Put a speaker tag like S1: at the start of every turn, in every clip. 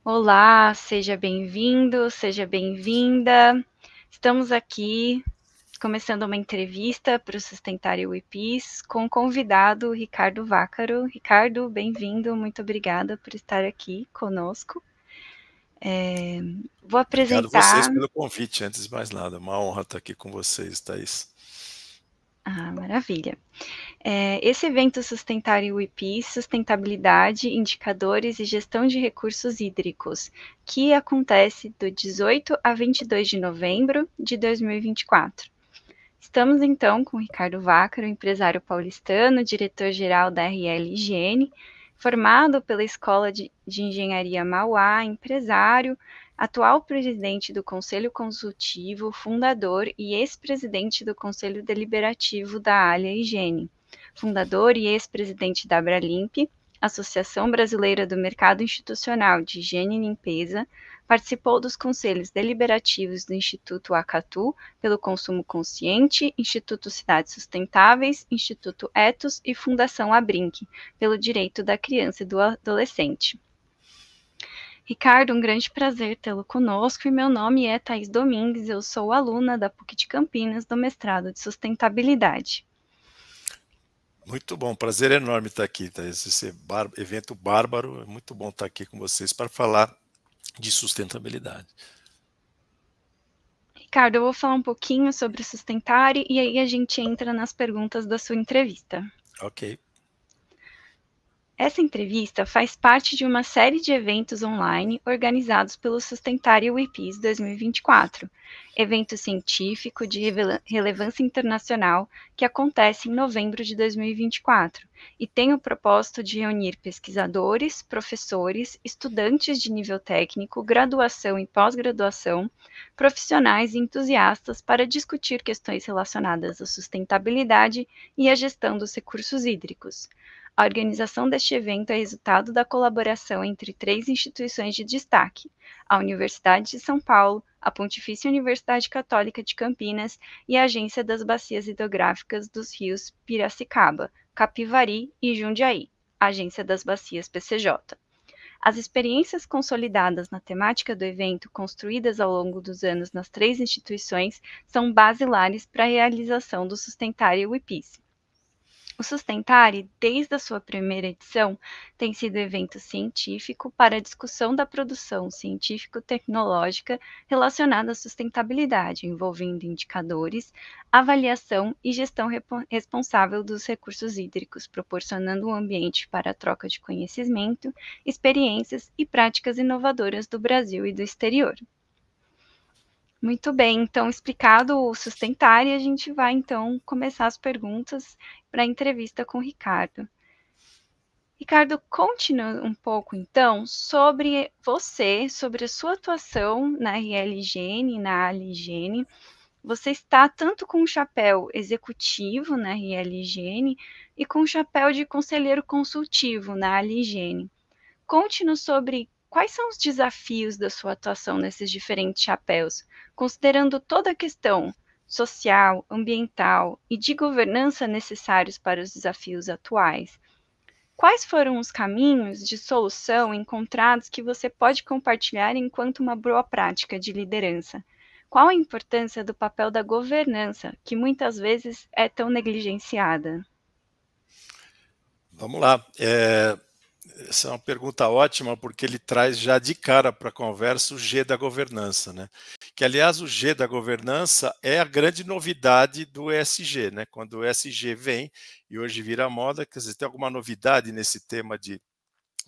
S1: Olá, seja bem-vindo, seja bem-vinda. Estamos aqui começando uma entrevista para o Sustentário WePeace com o convidado Ricardo Vácaro. Ricardo, bem-vindo, muito obrigada por estar aqui conosco. Vou
S2: Obrigado vocês
S1: apresentar.
S2: pelo convite, antes de mais nada. Uma honra estar aqui com vocês, Thaís.
S1: Maravilha. Esse evento Sustentário WePeace, Sustentabilidade, Indicadores e Gestão de Recursos Hídricos, que acontece do 18 a 22 de novembro de 2024. Estamos então com o Ricardo Vácaro, empresário paulistano, diretor-geral da RL Higiene, formado pela Escola de Engenharia Mauá, empresário, atual presidente do Conselho Consultivo, fundador e ex-presidente do Conselho Deliberativo da Alia Higiene, fundador e ex-presidente da Abralimp, Associação Brasileira do Mercado Institucional de Higiene e Limpeza, participou dos conselhos deliberativos do Instituto Acatu pelo Consumo Consciente, Instituto Cidades Sustentáveis, Instituto Etos e Fundação Abrinq, pelo direito da criança e do adolescente. Ricardo, um grande prazer tê-lo conosco e meu nome é Thaís Domingues, eu sou aluna da PUC de Campinas do mestrado de Sustentabilidade.
S2: Muito bom, prazer enorme estar aqui, Thaís. Esse evento bárbaro, é muito bom estar aqui com vocês para falar de sustentabilidade.
S1: Ricardo, eu vou falar um pouquinho sobre o Sustentare e aí a gente entra nas perguntas da sua entrevista.
S2: Ok.
S1: Essa entrevista faz parte de uma série de eventos online organizados pelo Sustentare WePeace 2024, evento científico de relevância internacional que acontece em novembro de 2024 e tem o propósito de reunir pesquisadores, professores, estudantes de nível técnico, graduação e pós-graduação, profissionais e entusiastas para discutir questões relacionadas à sustentabilidade e à gestão dos recursos hídricos. A organização deste evento é resultado da colaboração entre 3 instituições de destaque: a Universidade de São Paulo, a Pontifícia Universidade Católica de Campinas e a Agência das Bacias Hidrográficas dos Rios Piracicaba, Capivari e Jundiaí, Agência das Bacias PCJ. As experiências consolidadas na temática do evento, construídas ao longo dos anos nas 3 instituições, são basilares para a realização do Sustentare WePeace. O Sustentare, desde a sua primeira edição, tem sido evento científico para a discussão da produção científico-tecnológica relacionada à sustentabilidade, envolvendo indicadores, avaliação e gestão responsável dos recursos hídricos, proporcionando um ambiente para a troca de conhecimento, experiências e práticas inovadoras do Brasil e do exterior. Muito bem, então explicado o Sustentare, a gente vai então começar as perguntas para a entrevista com o Ricardo. Ricardo, conte-nos um pouco então sobre você, sobre a sua atuação na RL Higiene, na Ali Higiene. Você está tanto com o chapéu executivo na RL Higiene e com o chapéu de conselheiro consultivo na Ali Higiene. Conte-nos sobre quais são os desafios da sua atuação nesses diferentes chapéus, considerando toda a questão social, ambiental e de governança necessários para os desafios atuais. Quais foram os caminhos de solução encontrados que você pode compartilhar enquanto uma boa prática de liderança? Qual a importância do papel da governança, que muitas vezes é tão negligenciada?
S2: Vamos lá. Essa é uma pergunta ótima, porque ele traz já de cara para a conversa o G da governança, né? Que, aliás, o G da governança é a grande novidade do ESG, né? Quando o ESG vem e hoje vira moda, quer dizer, tem alguma novidade nesse tema de,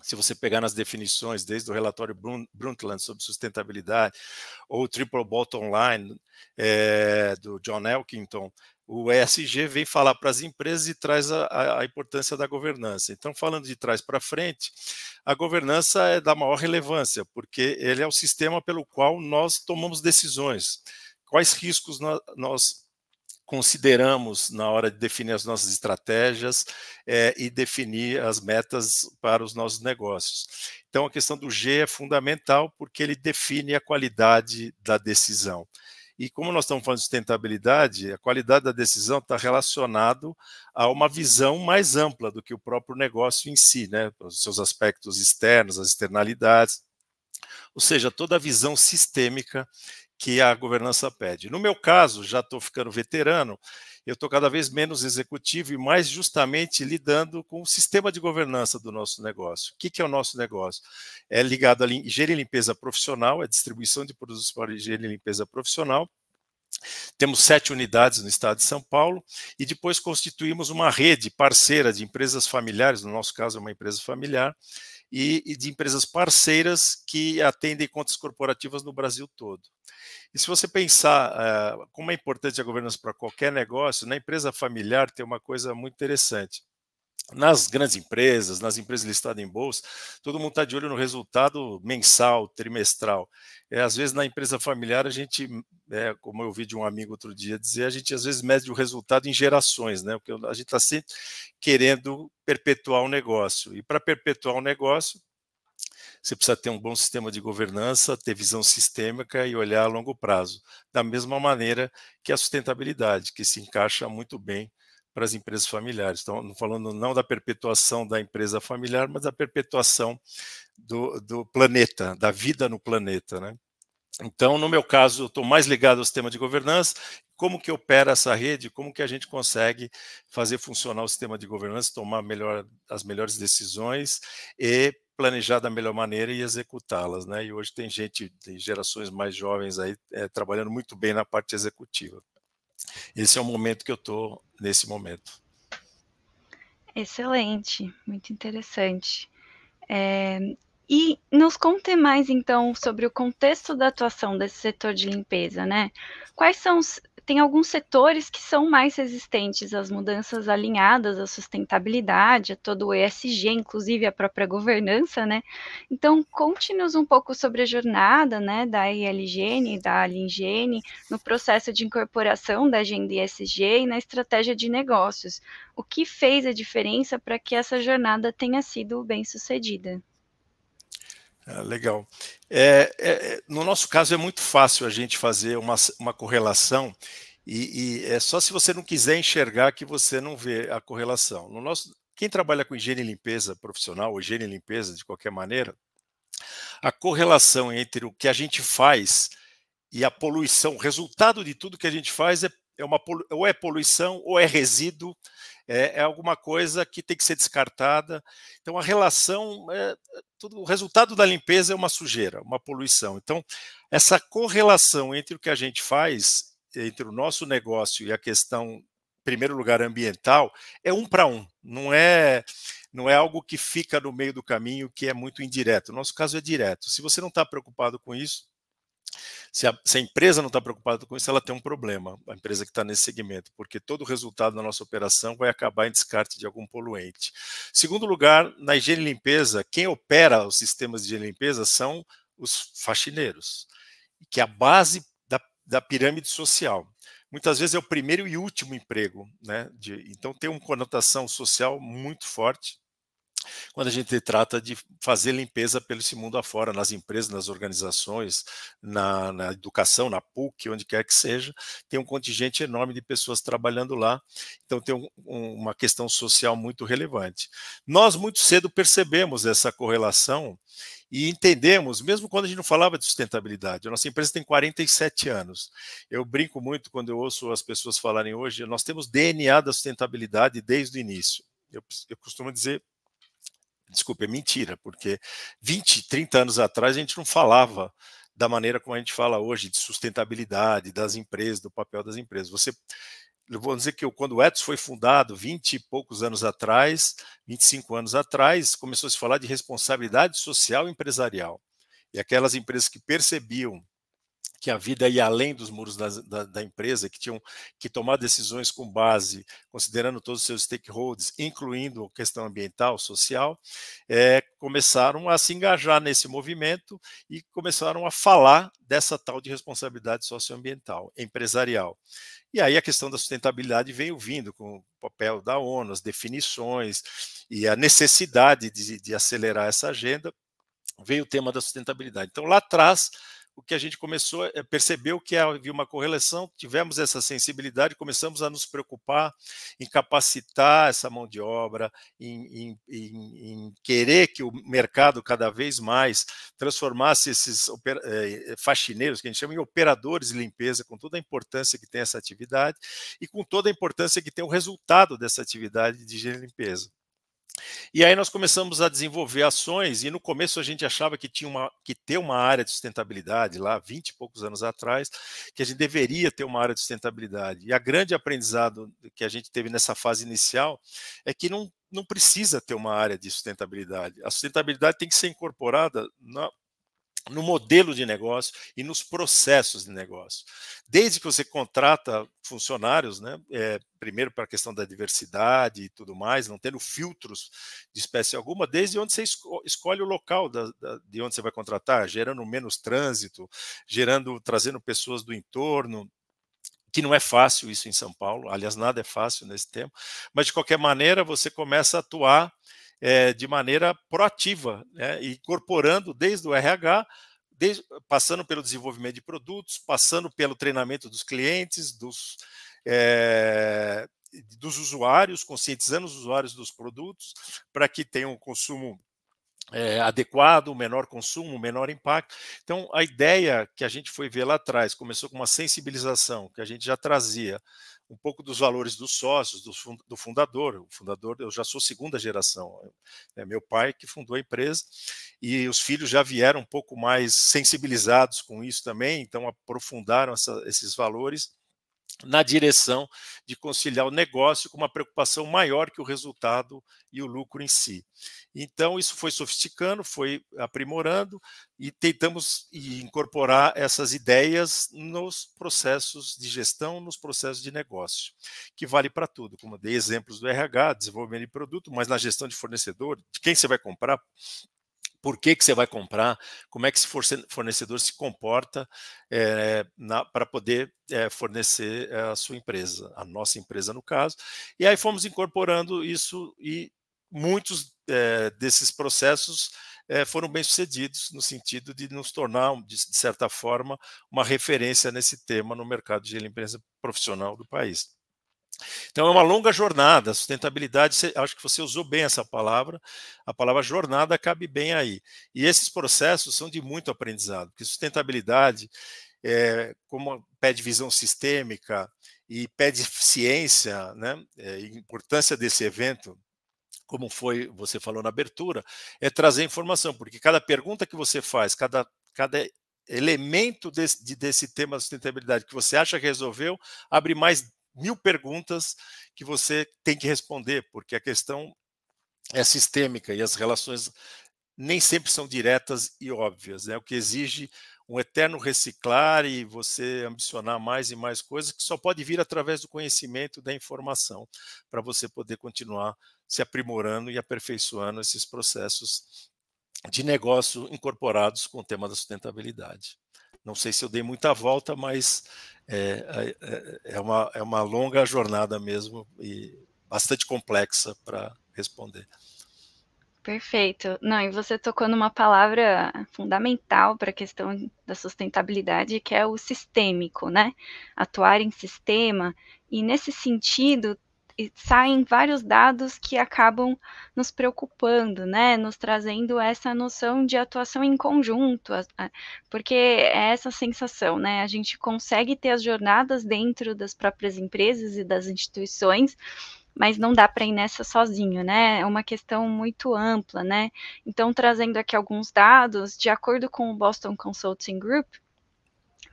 S2: se você pegar nas definições, desde o relatório Brundtland sobre sustentabilidade, ou o Triple Bottom Line do John Elkington, o ESG vem falar para as empresas e traz a importância da governança. Então, falando de trás para frente, a governança é da maior relevância, porque ele é o sistema pelo qual nós tomamos decisões. Quais riscos nós consideramos na hora de definir as nossas estratégias e definir as metas para os nossos negócios. Então, a questão do G é fundamental porque ele define a qualidade da decisão. E como nós estamos falando de sustentabilidade, a qualidade da decisão está relacionado a uma visão mais ampla do que o próprio negócio em si, né? Os seus aspectos externos, as externalidades. ou seja, toda a visão sistêmica que a governança pede. No meu caso, já estou ficando veterano, eu estou cada vez menos executivo e mais justamente lidando com o sistema de governança do nosso negócio. O que é o nosso negócio? É ligado a higiene e limpeza profissional, é distribuição de produtos para higiene e limpeza profissional. Temos 7 unidades no estado de São Paulo e depois constituímos uma rede parceira de empresas familiares, no nosso caso é uma empresa familiar, e de empresas parceiras que atendem contas corporativas no Brasil todo. E se você pensar como é importante a governança para qualquer negócio, na empresa familiar tem uma coisa muito interessante. Nas grandes empresas, nas empresas listadas em bolsa, todo mundo está de olho no resultado mensal, trimestral. Às vezes na empresa familiar a gente, como eu ouvi de um amigo outro dia dizer, a gente às vezes mede o resultado em gerações, né? Porque a gente está sempre querendo perpetuar o negócio. E para perpetuar o negócio, você precisa ter um bom sistema de governança, ter visão sistêmica e olhar a longo prazo. Da mesma maneira que a sustentabilidade, que se encaixa muito bem para as empresas familiares. Então, falando não da perpetuação da empresa familiar, mas da perpetuação do planeta, da vida no planeta, né? Então, no meu caso, eu estou mais ligado ao sistema de governança, como que opera essa rede, como que a gente consegue fazer funcionar o sistema de governança, tomar as melhores decisões e planejar da melhor maneira e executá-las, né? E hoje tem gerações mais jovens aí trabalhando muito bem na parte executiva. Esse é o momento que eu estou nesse momento.
S1: Excelente, muito interessante. E nos conte mais, então, sobre o contexto da atuação desse setor de limpeza, né? Tem alguns setores que são mais resistentes às mudanças alinhadas à sustentabilidade, a todo o ESG, inclusive a própria governança, né? Então, conte-nos um pouco sobre a jornada, né, da ILGN e da Alingene no processo de incorporação da agenda ESG e na estratégia de negócios. O que fez a diferença para que essa jornada tenha sido bem-sucedida?
S2: Legal. No nosso caso é muito fácil a gente fazer uma correlação e é só se você não quiser enxergar que você não vê a correlação. Quem trabalha com higiene e limpeza profissional, ou higiene e limpeza de qualquer maneira, a correlação entre o que a gente faz e a poluição, o resultado de tudo que a gente faz ou é poluição ou é resíduo, é alguma coisa que tem que ser descartada. Então, a relação, o resultado da limpeza é uma sujeira, uma poluição. Então, essa correlação entre o que a gente faz, entre o nosso negócio e a questão, em primeiro lugar, ambiental, é 1 para 1. Não é algo que fica no meio do caminho, que é muito indireto. No nosso caso é direto. Se você não está preocupado com isso, se a empresa não está preocupada com isso, ela tem um problema, a empresa que está nesse segmento, porque todo o resultado da nossa operação vai acabar em descarte de algum poluente. Segundo lugar, na higiene e limpeza, quem opera os sistemas de higiene e limpeza são os faxineiros, que é a base da pirâmide social. Muitas vezes é o primeiro e último emprego, né? Então tem uma conotação social muito forte quando a gente trata de fazer limpeza pelo esse mundo afora, nas empresas, nas organizações, na educação, na PUC, onde quer que seja, tem um contingente enorme de pessoas trabalhando lá, então tem uma questão social muito relevante. Nós muito cedo percebemos essa correlação e entendemos, mesmo quando a gente não falava de sustentabilidade, a nossa empresa tem 47 anos, eu brinco muito quando eu ouço as pessoas falarem hoje, nós temos DNA da sustentabilidade desde o início, eu costumo dizer, desculpa, é mentira, porque 20, 30 anos atrás a gente não falava da maneira como a gente fala hoje, de sustentabilidade das empresas, do papel das empresas. Eu vou dizer que quando o Ethos foi fundado, 20 e poucos anos atrás, 25 anos atrás, começou a se falar de responsabilidade social empresarial. E aquelas empresas que percebiam que a vida ia além dos muros da empresa, que tinham que tomar decisões com base, considerando todos os seus stakeholders, incluindo a questão ambiental, social, começaram a se engajar nesse movimento e começaram a falar dessa tal de responsabilidade socioambiental, empresarial. E aí a questão da sustentabilidade veio vindo com o papel da ONU, as definições e a necessidade de acelerar essa agenda, veio o tema da sustentabilidade. Então, lá atrás, o que a gente começou percebeu que havia uma correlação, tivemos essa sensibilidade, começamos a nos preocupar em capacitar essa mão de obra, em querer que o mercado cada vez mais transformasse esses faxineiros, que a gente chama, em operadores de limpeza, com toda a importância que tem essa atividade e com toda a importância que tem o resultado dessa atividade de higiene e limpeza. E aí nós começamos a desenvolver ações, e no começo a gente achava que tinha que ter uma área de sustentabilidade, lá 20 e poucos anos atrás, que a gente deveria ter uma área de sustentabilidade. E a grande aprendizado que a gente teve nessa fase inicial é que não precisa ter uma área de sustentabilidade. A sustentabilidade tem que ser incorporada no modelo de negócio e nos processos de negócio. Desde que você contrata funcionários, né, primeiro para a questão da diversidade e tudo mais, não tendo filtros de espécie alguma, desde onde você escolhe o local de onde você vai contratar, gerando menos trânsito, trazendo pessoas do entorno, que não é fácil isso em São Paulo, aliás, nada é fácil nesse tempo, mas de qualquer maneira você começa a atuar de maneira proativa, né, incorporando desde o RH, passando pelo desenvolvimento de produtos, passando pelo treinamento dos clientes, dos usuários, conscientizando os usuários dos produtos, para que tenham um consumo adequado, o menor consumo, o menor impacto. Então, a ideia que a gente foi ver lá atrás, começou com uma sensibilização, que a gente já trazia um pouco dos valores dos sócios, do fundador. O fundador, eu já sou segunda geração, é meu pai que fundou a empresa, e os filhos já vieram um pouco mais sensibilizados com isso também, então aprofundaram esses valores na direção de conciliar o negócio com uma preocupação maior que o resultado e o lucro em si. Então, isso foi sofisticando, foi aprimorando e tentamos incorporar essas ideias nos processos de gestão, nos processos de negócio, que vale para tudo, como eu dei exemplos do RH, desenvolvimento de produto, mas na gestão de fornecedor, de quem você vai comprar, por que você vai comprar, como é que esse fornecedor se comporta para poder fornecer a sua empresa, a nossa empresa no caso. E aí fomos incorporando isso e muitos desses processos foram bem sucedidos no sentido de nos tornar, de certa forma, uma referência nesse tema no mercado de limpeza profissional do país. Então é uma longa jornada, sustentabilidade, acho que você usou bem essa palavra, a palavra jornada cabe bem aí. E esses processos são de muito aprendizado, porque sustentabilidade, como pede visão sistêmica e pede ciência, né, importância desse evento, como você falou na abertura, é trazer informação, porque cada pergunta que você faz, cada elemento desse tema da sustentabilidade que você acha que resolveu, abre mais 1000 perguntas que você tem que responder, porque a questão é sistêmica e as relações nem sempre são diretas e óbvias, né? O que exige um eterno reciclar e você ambicionar mais e mais coisas que só pode vir através do conhecimento da informação, para você poder continuar se aprimorando e aperfeiçoando esses processos de negócio incorporados com o tema da sustentabilidade. Não sei se eu dei muita volta, mas é uma longa jornada mesmo e bastante complexa para responder.
S1: Perfeito. Não, e você tocou numa palavra fundamental para a questão da sustentabilidade, que é o sistêmico, né? Atuar em sistema, e nesse sentido saem vários dados que acabam nos preocupando, né? Nos trazendo essa noção de atuação em conjunto, porque é essa sensação, né? A gente consegue ter as jornadas dentro das próprias empresas e das instituições, mas não dá para ir nessa sozinho, né? É uma questão muito ampla, né? Então, trazendo aqui alguns dados, de acordo com o Boston Consulting Group,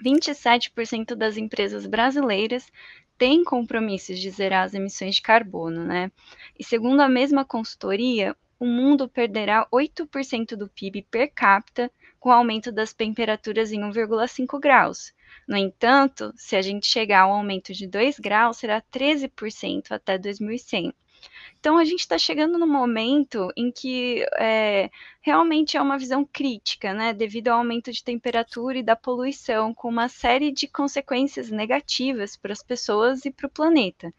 S1: 27% das empresas brasileiras têm compromissos de zerar as emissões de carbono, né? E segundo a mesma consultoria, o mundo perderá 8% do PIB per capita com o aumento das temperaturas em 1,5 graus. No entanto, se a gente chegar ao aumento de 2 graus, será 13% até 2100. Então, a gente está chegando no momento em que realmente é uma visão crítica, né, devido ao aumento de temperatura e da poluição, com uma série de consequências negativas para as pessoas e para o planeta.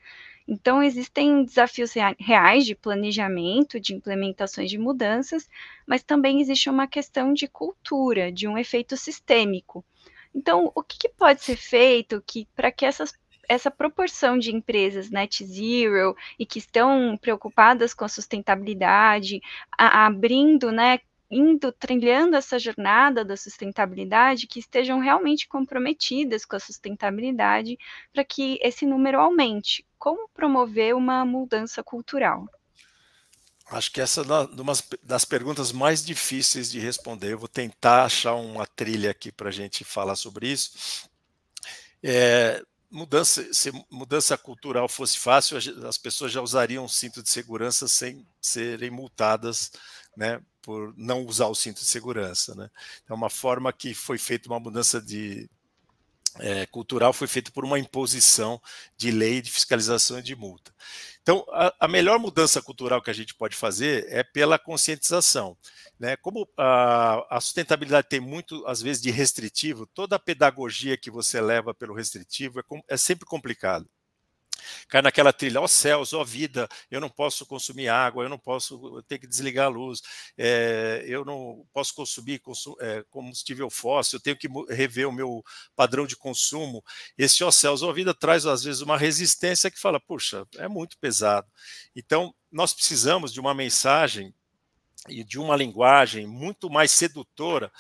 S1: Então, existem desafios reais de planejamento, de implementações de mudanças, mas também existe uma questão de cultura, de um efeito sistêmico. Então, o que que pode ser feito para que essa proporção de empresas net zero e que estão preocupadas com a sustentabilidade, abrindo, né, indo trilhando essa jornada da sustentabilidade, que estejam realmente comprometidas com a sustentabilidade, para que esse número aumente? Como promover uma mudança cultural?
S2: Acho que essa é uma das perguntas mais difíceis de responder. Eu vou tentar achar uma trilha aqui para a gente falar sobre isso. Se mudança cultural fosse fácil, as pessoas já usariam um cinto de segurança sem serem multadas, né, por não usar o cinto de segurança, né? É uma forma que foi feita uma mudança cultural, foi feita por uma imposição de lei, de fiscalização e de multa. Então, a melhor mudança cultural que a gente pode fazer é pela conscientização, né? Como a sustentabilidade tem muito, às vezes, de restritivo, toda a pedagogia que você leva pelo restritivo é sempre complicado. Cai naquela trilha, ó céus, ó vida, eu não posso consumir água, eu tenho que desligar a luz, eu não posso consumir combustível fóssil, eu tenho que rever o meu padrão de consumo. Esse ó céus, ó vida traz, às vezes, uma resistência que fala, puxa, é muito pesado. Então, nós precisamos de uma mensagem e de uma linguagem muito mais sedutora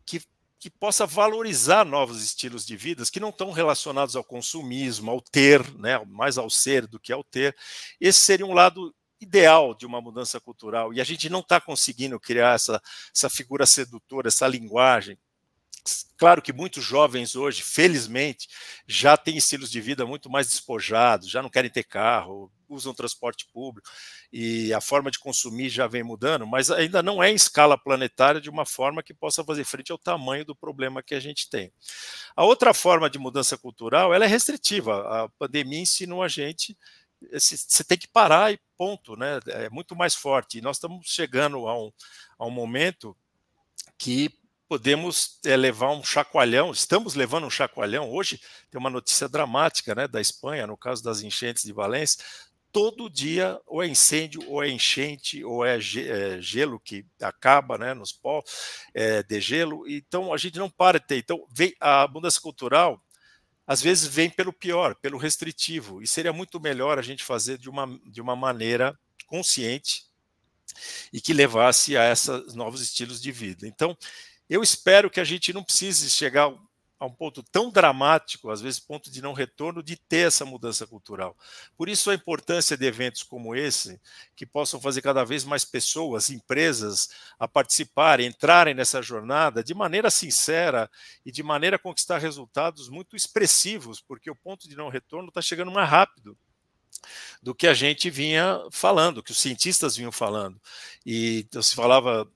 S2: que, que possa valorizar novos estilos de vida que não estão relacionados ao consumismo, ao ter, né, mais ao ser do que ao ter. Esse seria um lado ideal de uma mudança cultural, e a gente não está conseguindo criar essa figura sedutora, essa linguagem. Claro que muitos jovens hoje, felizmente, já têm estilos de vida muito mais despojados, já não querem ter carro, usam transporte público, e a forma de consumir já vem mudando, mas ainda não é em escala planetária de uma forma que possa fazer frente ao tamanho do problema que a gente tem. A outra forma de mudança cultural, ela é restritiva. A pandemia ensinou a gente, você tem que parar e ponto, né? É muito mais forte. E nós estamos chegando a um momento que podemos levar um chacoalhão, estamos levando um chacoalhão. Hoje tem uma notícia dramática, né, da Espanha, no caso das enchentes de Valência. Todo dia ou é incêndio, ou é enchente, ou é gelo que acaba, né, nos polos de gelo. Então a gente não para de ter. Então a mudança cultural às vezes vem pelo pior, pelo restritivo, e seria muito melhor a gente fazer de uma maneira consciente e que levasse a esses novos estilos de vida. Então, eu espero que a gente não precise chegar a um ponto tão dramático, às vezes ponto de não retorno, de ter essa mudança cultural. Por isso a importância de eventos como esse, que possam fazer cada vez mais pessoas, empresas, a participarem, entrarem nessa jornada de maneira sincera e de maneira a conquistar resultados muito expressivos, porque o ponto de não retorno está chegando mais rápido do que a gente vinha falando, que os cientistas vinham falando. E então, se falava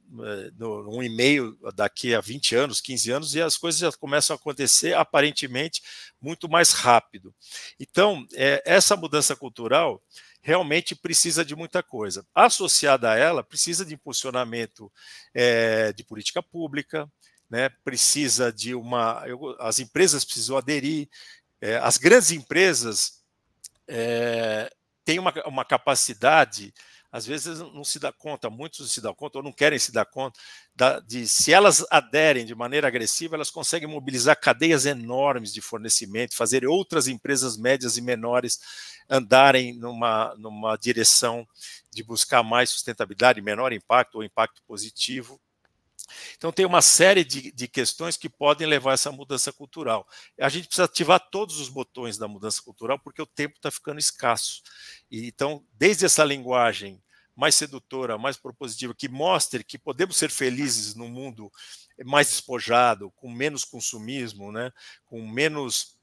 S2: num e-mail daqui a 20 anos, 15 anos, e as coisas já começam a acontecer aparentemente muito mais rápido. Então, essa mudança cultural realmente precisa de muita coisa. Associada a ela, precisa de impulsionamento de política pública, né, precisa de as empresas precisam aderir, as grandes empresas tem uma capacidade, às vezes não se dá conta, muitos não se dão conta ou não querem se dar conta, de se elas aderem de maneira agressiva, elas conseguem mobilizar cadeias enormes de fornecimento, fazer outras empresas médias e menores andarem numa direção de buscar mais sustentabilidade, menor impacto ou impacto positivo. Então, tem uma série de questões que podem levar a essa mudança cultural. A gente precisa ativar todos os botões da mudança cultural, porque o tempo está ficando escasso. Então, desde essa linguagem mais sedutora, mais propositiva, que mostre que podemos ser felizes num mundo mais despojado, com menos consumismo, né, com menos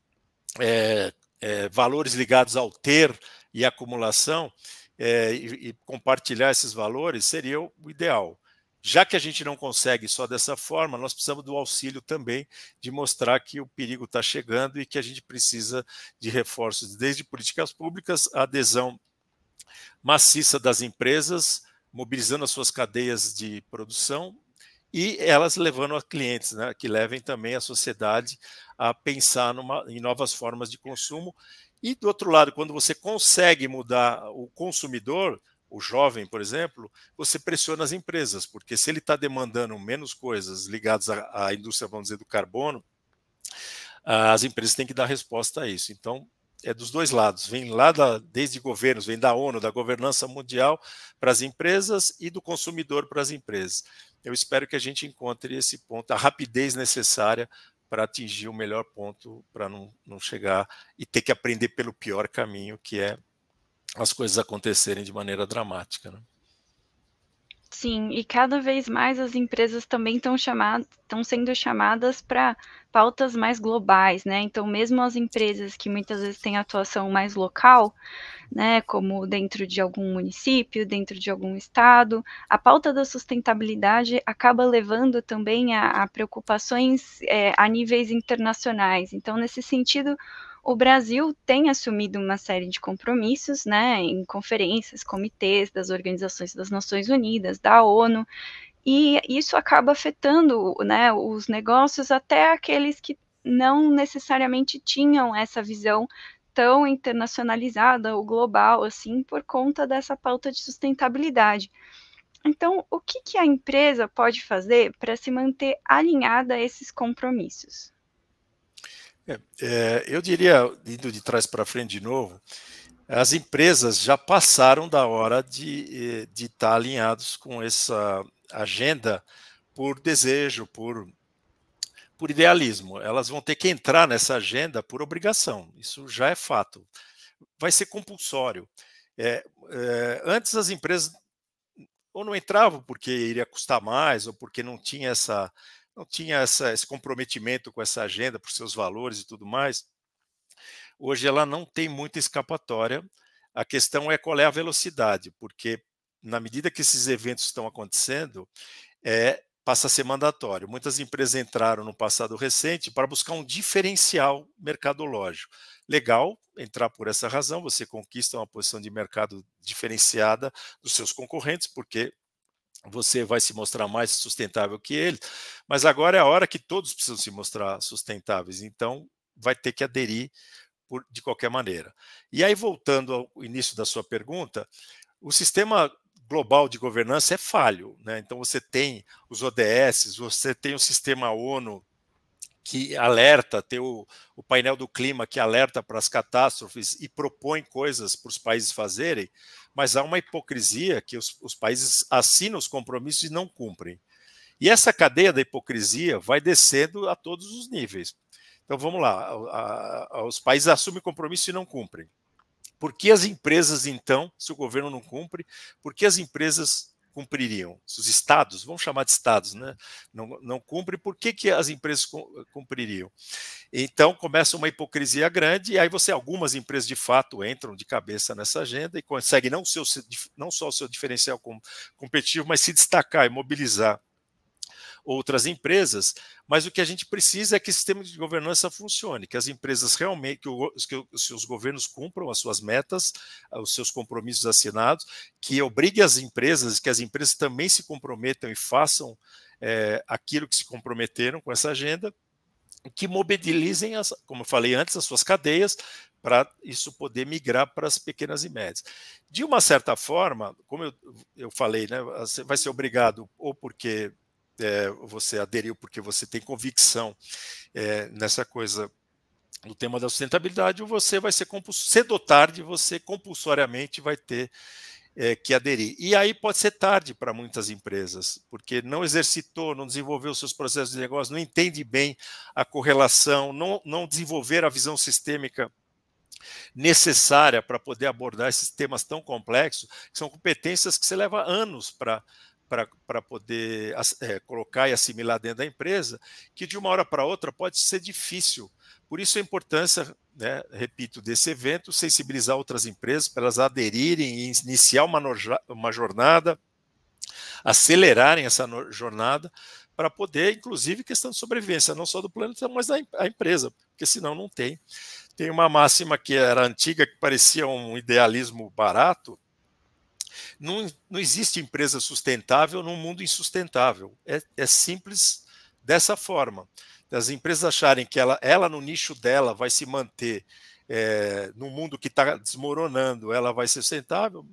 S2: valores ligados ao ter e acumulação, e compartilhar esses valores seria o ideal. Já que a gente não consegue só dessa forma, nós precisamos do auxílio também de mostrar que o perigo está chegando e que a gente precisa de reforços, desde políticas públicas, a adesão maciça das empresas, mobilizando as suas cadeias de produção e elas levando a clientes, né, que levem também a sociedade a pensar em novas formas de consumo. E, do outro lado, quando você consegue mudar o consumidor, o jovem, por exemplo, você pressiona as empresas, porque se ele está demandando menos coisas ligadas à indústria, vamos dizer, do carbono, as empresas têm que dar resposta a isso. Então, é dos dois lados, vem lá desde governos, vem da ONU, da governança mundial para as empresas e do consumidor para as empresas. Eu espero que a gente encontre esse ponto, a rapidez necessária para atingir o melhor ponto, para não chegar e ter que aprender pelo pior caminho, que é as coisas acontecerem de maneira dramática, né?
S1: Sim, e cada vez mais as empresas também estão sendo chamadas para pautas mais globais, né? Então, mesmo as empresas que muitas vezes têm atuação mais local, né, como dentro de algum município, dentro de algum estado, a pauta da sustentabilidade acaba levando também a preocupações a níveis internacionais. Então, nesse sentido, o Brasil tem assumido uma série de compromissos, né, em conferências, comitês das organizações das Nações Unidas, da ONU, e isso acaba afetando, né, os negócios, até aqueles que não necessariamente tinham essa visão tão internacionalizada ou global, assim, por conta dessa pauta de sustentabilidade. Então, o que que a empresa pode fazer para se manter alinhada a esses compromissos?
S2: Eu diria, indo de trás para frente de novo, as empresas já passaram da hora de estar alinhados com essa agenda por desejo, por idealismo. Elas vão ter que entrar nessa agenda por obrigação, isso já é fato. Vai ser compulsório. Antes as empresas ou não entravam porque iria custar mais, ou porque não tinha esse comprometimento com essa agenda por seus valores e tudo mais. Hoje ela não tem muita escapatória. A questão é qual é a velocidade, porque na medida que esses eventos estão acontecendo, passa a ser mandatório. Muitas empresas entraram no passado recente para buscar um diferencial mercadológico. Legal entrar por essa razão, você conquista uma posição de mercado diferenciada dos seus concorrentes, porque você vai se mostrar mais sustentável que eles, mas agora é a hora que todos precisam se mostrar sustentáveis, então vai ter que aderir de qualquer maneira. E aí, voltando ao início da sua pergunta, o sistema global de governança é falho, né? Então você tem os ODS, você tem o sistema ONU que alerta, tem o painel do clima que alerta para as catástrofes e propõe coisas para os países fazerem, mas há uma hipocrisia que os países assinam os compromissos e não cumprem. E essa cadeia da hipocrisia vai descendo a todos os níveis. Então vamos lá, os países assumem compromisso e não cumprem. Por que as empresas, então, se o governo não cumpre, por que as empresas cumpririam? Se os estados, vamos chamar de estados, né, não cumprem, por que as empresas cumpririam? Então começa uma hipocrisia grande, e aí algumas empresas de fato entram de cabeça nessa agenda e conseguem não só o seu diferencial competitivo, mas se destacar e mobilizar outras empresas, mas o que a gente precisa é que o sistema de governança funcione, que as empresas realmente, que os governos cumpram as suas metas, os seus compromissos assinados, que obrigue as empresas, que as empresas também se comprometam e façam aquilo que se comprometeram com essa agenda, que mobilizem, como eu falei antes, as suas cadeias, para isso poder migrar para as pequenas e médias. De uma certa forma, como eu falei, né, você vai ser obrigado ou porque você aderiu porque você tem convicção nessa coisa no tema da sustentabilidade, ou você vai ser cedo ou tarde, você compulsoriamente vai ter que aderir. E aí pode ser tarde para muitas empresas, porque não exercitou, não desenvolveu seus processos de negócio, não entende bem a correlação, não desenvolver a visão sistêmica necessária para poder abordar esses temas tão complexos, que são competências que você leva anos para poder colocar e assimilar dentro da empresa, que de uma hora para outra pode ser difícil. Por isso a importância, né, repito, desse evento, sensibilizar outras empresas para elas aderirem e iniciar uma jornada, acelerarem essa jornada, para poder, inclusive, questão de sobrevivência, não só do planeta, mas da empresa, porque senão não tem. Tem uma máxima que era antiga, que parecia um idealismo barato. Não existe empresa sustentável num mundo insustentável. É simples dessa forma. As empresas acharem que ela no nicho dela vai se manter num mundo que está desmoronando, ela vai ser sustentável,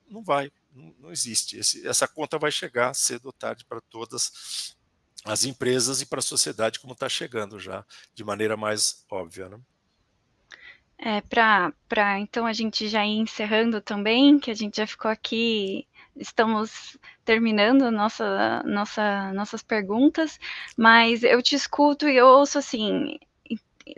S2: não vai, não existe. Essa conta vai chegar cedo ou tarde para todas as empresas e para a sociedade, como está chegando já, de maneira mais óbvia, né?
S1: Para então a gente já ir encerrando também, que a gente já ficou aqui, estamos terminando nossas perguntas, mas eu te escuto e eu ouço assim,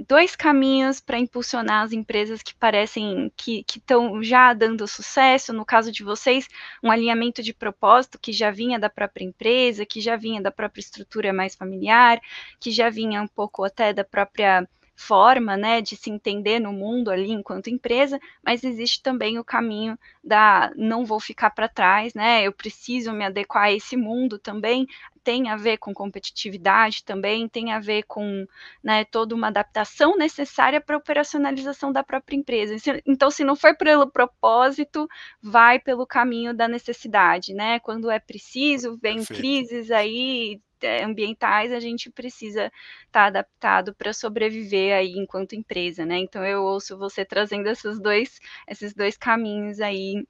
S1: dois caminhos para impulsionar as empresas que parecem que estão já dando sucesso. No caso de vocês, um alinhamento de propósito que já vinha da própria empresa, que já vinha da própria estrutura mais familiar, que já vinha um pouco até da própria forma, né, de se entender no mundo ali enquanto empresa, mas existe também o caminho da não vou ficar para trás, né, eu preciso me adequar a esse mundo também, tem a ver com competitividade também, tem a ver com, né, toda uma adaptação necessária para a operacionalização da própria empresa. Então, se não for pelo propósito, vai pelo caminho da necessidade, né? Quando é preciso, vem
S2: Perfeito.
S1: crises aí ambientais, a gente precisa estar adaptado para sobreviver aí enquanto empresa, né? Então eu ouço você trazendo esses dois caminhos aí,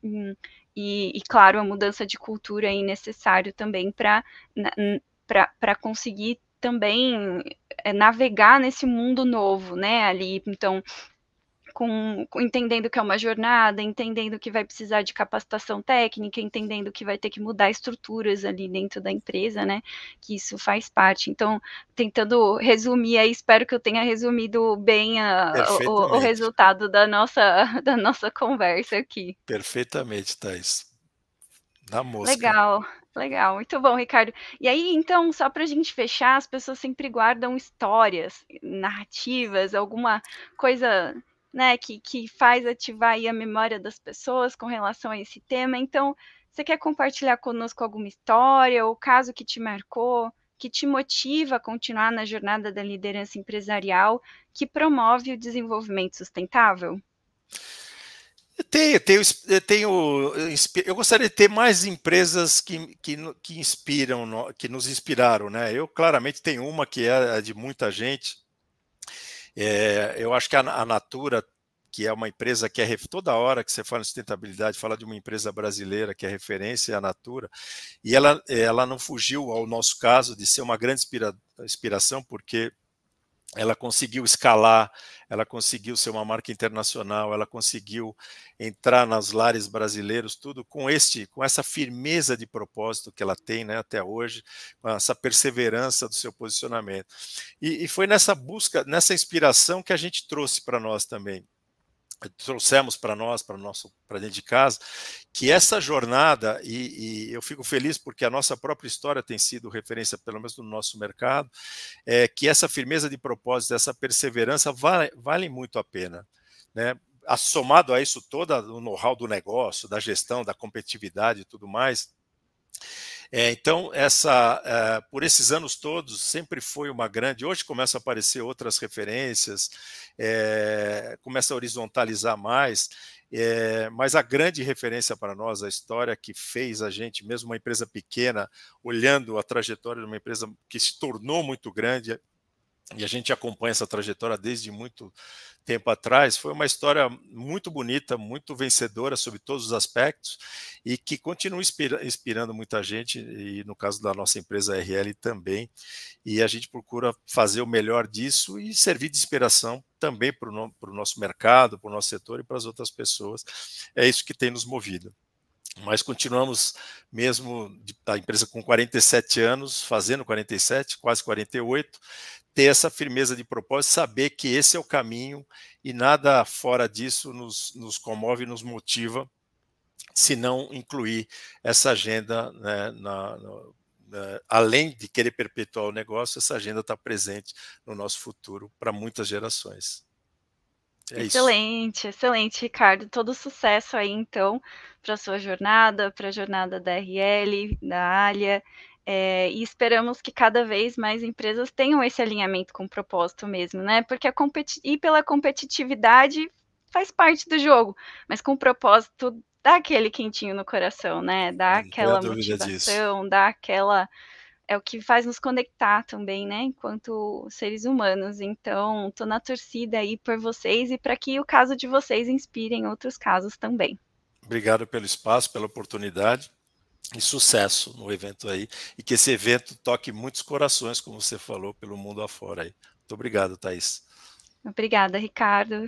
S1: e claro, a mudança de cultura aí necessário também para conseguir também navegar nesse mundo novo, né? Ali, então, entendendo que é uma jornada, entendendo que vai precisar de capacitação técnica, entendendo que vai ter que mudar estruturas ali dentro da empresa, né? Que isso faz parte. Então, tentando resumir aí, espero que eu tenha resumido bem o
S2: Perfeitamente.
S1: resultado da nossa conversa aqui.
S2: Perfeitamente, Thaís. Na mosca.
S1: Legal, legal, muito bom, Ricardo. E aí, então, só para a gente fechar, as pessoas sempre guardam histórias, narrativas, alguma coisa, né, que faz ativar aí a memória das pessoas com relação a esse tema. Então, você quer compartilhar conosco alguma história ou caso que te marcou, que te motiva a continuar na jornada da liderança empresarial, que promove o desenvolvimento sustentável?
S2: Eu gostaria de ter mais empresas que inspiram, que nos inspiraram, né? Eu claramente tenho uma que é a de muita gente. Eu acho que a Natura, que é uma empresa que toda hora que você fala em sustentabilidade, fala de uma empresa brasileira que é referência, a Natura, e ela não fugiu ao nosso caso de ser uma grande inspiração, porque ela conseguiu escalar, ela conseguiu ser uma marca internacional, ela conseguiu entrar nos lares brasileiros, tudo com essa firmeza de propósito que ela tem, né, até hoje, com essa perseverança do seu posicionamento. E foi nessa busca, nessa inspiração que a gente trouxe para nós também. Trouxemos para nós, para dentro de casa, que essa jornada, e eu fico feliz porque a nossa própria história tem sido referência, pelo menos no nosso mercado, que essa firmeza de propósito, essa perseverança vale muito a pena, né? Somado a isso todo o know-how do negócio, da gestão, da competitividade e tudo mais. Então, por esses anos todos, sempre foi uma grande. Hoje começa a aparecer outras referências, começa a horizontalizar mais, mas a grande referência para nós, a história que fez a gente, mesmo uma empresa pequena, olhando a trajetória de uma empresa que se tornou muito grande, e a gente acompanha essa trajetória desde muito tempo atrás, foi uma história muito bonita, muito vencedora sobre todos os aspectos e que continua inspirando muita gente, e no caso da nossa empresa RL também, e a gente procura fazer o melhor disso e servir de inspiração também para o nosso mercado, para o nosso setor e para as outras pessoas. É isso que tem nos movido. Mas continuamos, mesmo a empresa com 47 anos, fazendo 47, quase 48, ter essa firmeza de propósito, saber que esse é o caminho e nada fora disso nos comove e nos motiva, se não incluir essa agenda, né, além de querer perpetuar o negócio, essa agenda está presente no nosso futuro para muitas gerações. É isso.
S1: Excelente, excelente, Ricardo. Todo sucesso aí, então, para a sua jornada, para a jornada da RL, da Alia, e esperamos que cada vez mais empresas tenham esse alinhamento com o propósito mesmo, né? Porque ir pela competitividade faz parte do jogo, mas com o propósito dá aquele quentinho no coração, né? Dá
S2: Não tenha
S1: aquela
S2: dúvida disso.
S1: motivação, dá aquela é o que faz nos conectar também, né, enquanto seres humanos. Então, tô na torcida aí por vocês e para que o caso de vocês inspirem outros casos também.
S2: Obrigado pelo espaço, pela oportunidade. e sucesso no evento aí, e que esse evento toque muitos corações, como você falou, pelo mundo afora aí. Muito obrigado, Thaís.
S1: Obrigada, Ricardo.